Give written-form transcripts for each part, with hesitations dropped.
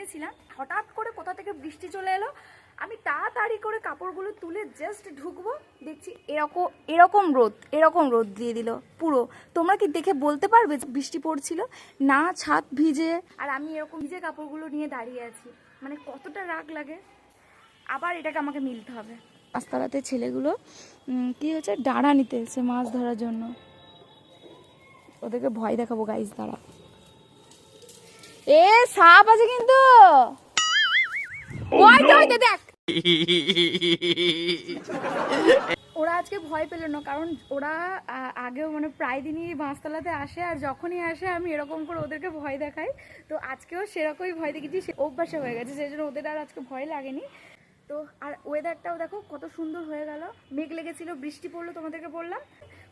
নেমেছিলাম, হঠাৎ করে কোথা থেকে বৃষ্টি চলে এলো। আমি তাড়াতাড়ি করে কাপড়গুলো তুলে জাস্ট ঢুকবো, দেখছি এরকম রোদ দিয়ে দিল পুরো। তোমরা কি দেখে বলতে পারবে বৃষ্টি পড়ছিল না? ছাদ ভিজে, আর আমি এরকম ভিজে কাপড়গুলো নিয়ে দাঁড়িয়ে আছি, মানে কতটা রাগ লাগে। আবার এটাকে আমাকে মিলতে হবে। রাস্তাতে ছেলেগুলো কি হচ্ছে, ডাঁড়া নিতে এসেছে মাছ ধরার জন্য। ওদেরকে ভয় দেখাবো গাইস, দাঁড়া। এ সাপ আছে কিন্তু, দেখ। ওরা আজকে ভয় পেল না, কারণ ওরা আগেও মানে প্রায় দিনই বাঁশতলাতে আসে, আর যখনই আসে আমি এরকম করে ওদেরকে ভয় দেখাই। তো আজকেও সেরকমই ভয় দেখেছি, সে অভ্যাসে হয়ে গেছে, সেই জন্য ওদের আর আজকে ভয় লাগেনি। তো আর ওয়েদারটাও দেখো কত সুন্দর হয়ে গেল, মেঘ লেগেছিল, বৃষ্টি পড়লো, তোমাদেরকে বললাম।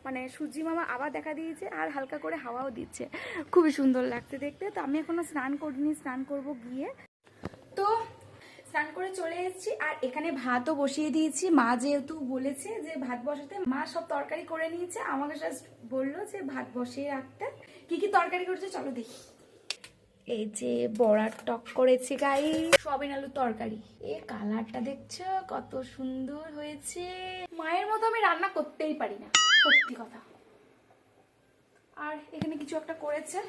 মানে সূর্যি মামা আবার দেখা দিয়েছে, আর হালকা করে হাওয়াও দিচ্ছে, খুবই সুন্দর লাগছে দেখতে। তো আমি এখনো স্নান করিনি, স্নান করব গিয়ে। তো স্নান করে চলে এসেছি, আর এখানে ভাতও বসিয়ে দিয়েছি। মা যেহেতু বলেছে যে ভাত বসাতে, মা সব তরকারি করে নিয়েছে, আমাকে জাস্ট বললো যে ভাত বসিয়ে রাখতে। কি কি তরকারি করেছে চলো দেখি। এই যে বড়ার টক করেছে গাই, সয়াবিন আলুর তরকারি। এ কালারটা দেখছো কত সুন্দর হয়েছে, মায়ের মতো আমি রান্না করতেই পারি না, সত্যি কথা। আর এখানে কিছু একটা করেছে,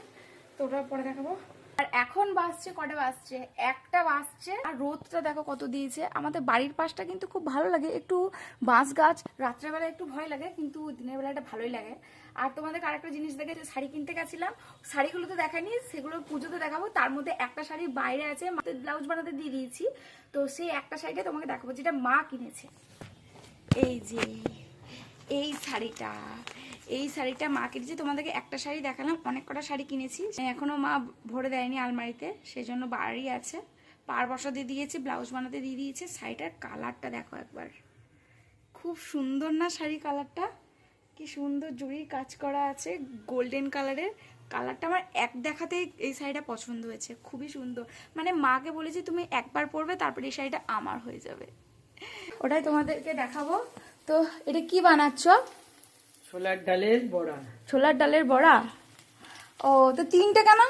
তো ওটা পরে দেখাবো। আর এখন বাজছে কটা বাজছে, 1টা বাজছে। আর রোদটা দেখো কত দিয়েছে। আমাদের বাড়ির পাশটা কিন্তু খুব ভালো লাগে, একটু বাঁশ গাছ, রাত্রেবেলা একটু ভয় লাগে, কিন্তু দিনের বেলাটা ভালোই লাগে। আর তোমাদের আরেকটা জিনিস দেখে, শাড়ি কিনতে গেছিলাম, শাড়িগুলো তো দেখাইনি, সেগুলো পুজোতে দেখাবো। তার মধ্যে একটা শাড়ি বাইরে আছে, ব্লাউজ বানাতে দিয়ে দিয়েছি, তো সেই একটা শাড়িটা তোমাকে দেখাবো, যেটা মা কিনেছে। এই যে এই শাড়িটা, এই শাড়িটা মা কিনেছি। তোমাদেরকে একটা শাড়ি দেখালাম, অনেক কটা শাড়ি কিনেছি, এখনো মা ভরে দেয়নি আলমারিতে, সেই জন্য বাড়ি আছে। পাড় বসাতে দিয়েছি, ব্লাউজ বানাতে দিয়ে দিয়েছে। শাড়িটার কালারটা দেখো একবার, খুব সুন্দর না শাড়ি কালারটা? কি সুন্দর জরির কাজ করা আছে, গোল্ডেন কালারের। কালারটা আমার এক দেখাতেই এই শাড়িটা পছন্দ হয়েছে, খুবই সুন্দর। মানে মাকে বলেছি তুমি একবার পরবে, তারপরে এই শাড়িটা আমার হয়ে যাবে। ওটাই তোমাদেরকে দেখাবো। তো এটা কি বানাচ্ছ? ছোলার ডালের বড়া। ছোলার ডালের বড়া? ও, তো 3টে কেন?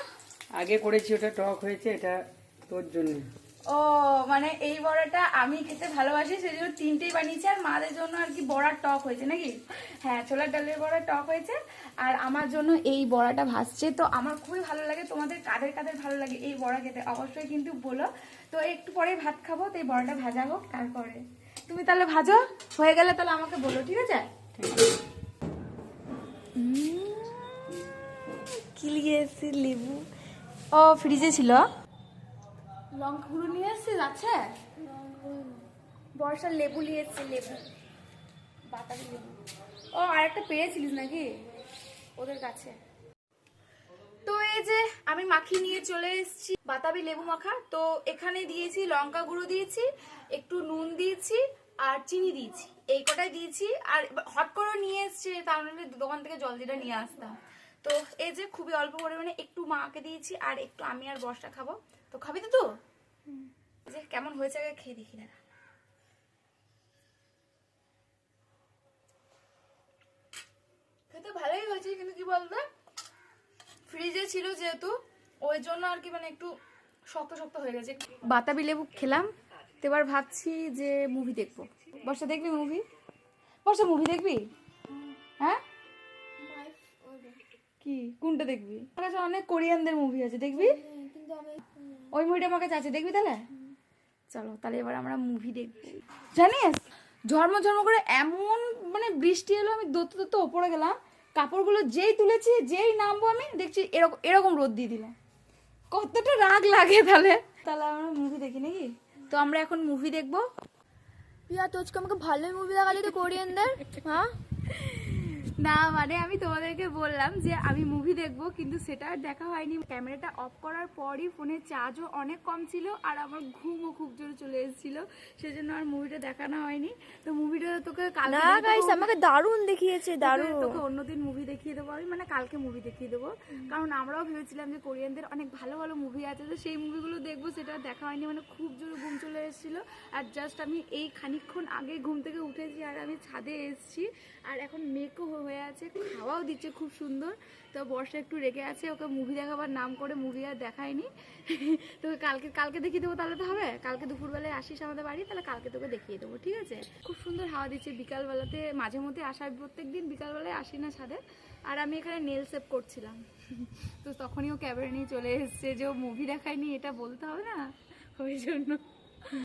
আগে করেছি, ওটা টক হয়েছে, এটা তোর জন্য। ও, মানে এই বড়াটা আমি খেতে ভালোবাসি, সেই জন্য 3টেই বানিয়েছি। আর মাদের জন্য আর কি বড়া টক হয়েছে নাকি? হ্যাঁ, ছোলার ডালের বড়া টক হয়েছে, আর আমার জন্য এই বড়াটা ভাজছে। তো আমার খুবই ভালো লাগে। তোমাদের কাদের কাদের ভালো লাগে এই বড়া খেতে অবশ্যই কিন্তু বলো। তো একটু পরে ভাত খাবো, তো এই বড়াটা ভাজা হোক, তারপরে তুমি তাহলে ভাজো, হয়ে গেলে তাহলে আমাকে বলো, ঠিক আছে? কি নিয়ে এসেছি? লেবু। ও, ফ্রিজে ছিল। লঙ্কা গুঁড়ো নিয়ে এসেছিস? আছে বর্ষার লেবু নিয়ে এসছে, লেবু, বাতাবি লেবু। ও, আর একটা পেয়েছিলিস নাকি ওদের কাছে? তো এই যে আমি মাখিয়ে নিয়ে চলে এসেছি বাতাবি লেবু মাখা। তো এখানে দিয়েছি লঙ্কা গুঁড়ো দিয়েছি, একটু নুন দিয়েছি, আর চিনি দিয়েছি, এই কটাই দিয়েছি। আর হট করে নিয়ে এসেছি, তার মানে দোকান থেকে জলদিটা নিয়ে আসতাম। তো এই যে খুবই অল্প পরিমাণে একটু মাকে দিয়েছি, আর একটু আমি আর বর্ষা খাবো। তো খাবি তো? যে কেমন হয়েছে আগে খেয়ে দেখি না। খেতে ভালোই হয়েছে, কিন্তু কি বলতো, ফ্রিজে ছিল যেহেতু, ওই জন্য আর কি মানে একটু শক্ত শক্ত হয়ে গেছে। বাতাবি লেবু খেলাম, তো এবার ভাবছি যে মুভি দেখবো। বর্ষা দেখবি মুভি? বর্ষা মুভি দেখবি? হ্যাঁ, কি কোনটা দেখবি? আমার কাছে অনেক কোরিয়ানদের মুভি আছে, দেখবি? ওই মুভিটা আমার কাছে আছে, দেখবি তাহলে? চলো তাহলে এবার আমরা মুভি দেখবো। জানিস, ঝর্ম ঝর্ম করে এমন মানে বৃষ্টি এলো, আমি দৌড়তে দৌড়তে ওপরে গেলাম, কাপড়গুলো যেই তুলেছি, যেই নামবো আমি দেখছি এরকম এরকম রোদ দিয়ে দিল। কতটা রাগ লাগে তাহলে। তাহলে আমরা মুভি দেখি নাকি? তো আমরা এখন মুভি দেখবো। প্রিয়া, তো আজকে আমাকে ভালোই মুভি দেখালি তো কোরিয়ানদের। হ্যাঁ, না মানে আমি তোমাদেরকে বললাম যে আমি মুভি দেখবো, কিন্তু সেটা আর দেখা হয়নি। ক্যামেরাটা অফ করার পরই ফোনের চার্জও অনেক কম ছিল, আর আমার ঘুমও খুব জোরে চলে এসেছিল, সেজন্য আর মুভিটা দেখানো হয়নি। তো মুভিটা তোকে কালকে না গাইস, আমাকে দারুণ দেখিয়েছে, দারুণ। তোকে অন্যদিন মুভি দেখিয়ে দেবো আমি, মানে কালকে মুভি দেখিয়ে দেবো। কারণ আমরাও ভেবেছিলাম যে কোরিয়ানদের অনেক ভালো ভালো মুভি আছে, তো সেই মুভিগুলো দেখবো, সেটা দেখা হয়নি। মানে খুব জোরে ঘুম চলে এসেছিলো, আর জাস্ট আমি এই খানিকক্ষণ আগে ঘুম থেকে উঠেছি, আর আমি ছাদে এসেছি, আর এখন মেকও হয়ে হয়ে আছে, খাওয়াও দিচ্ছে খুব সুন্দর। তো বর্ষা একটু রেগে আছে, ওকে মুভি দেখাবার নাম করে মুভি আর দেখায়নি। তো কালকে দেখিয়ে দেবো, তাহলে তো হবে। কালকে দুপুরবেলায় আসিস আমাদের বাড়ি, তাহলে কালকে তোকে দেখিয়ে দেবো, ঠিক আছে? খুব সুন্দর হাওয়া দিচ্ছে বিকালবেলাতে, মাঝে মধ্যে আসা, প্রত্যেক দিন বিকালবেলায় আসি না ছাদে। আর আমি এখানে নেল সেভ করছিলাম। তো তখনই ও ক্যামেরা নিয়ে চলে এসছে যে ও মুভি দেখায়নি, এটা বলতে হবে না, ওই জন্য।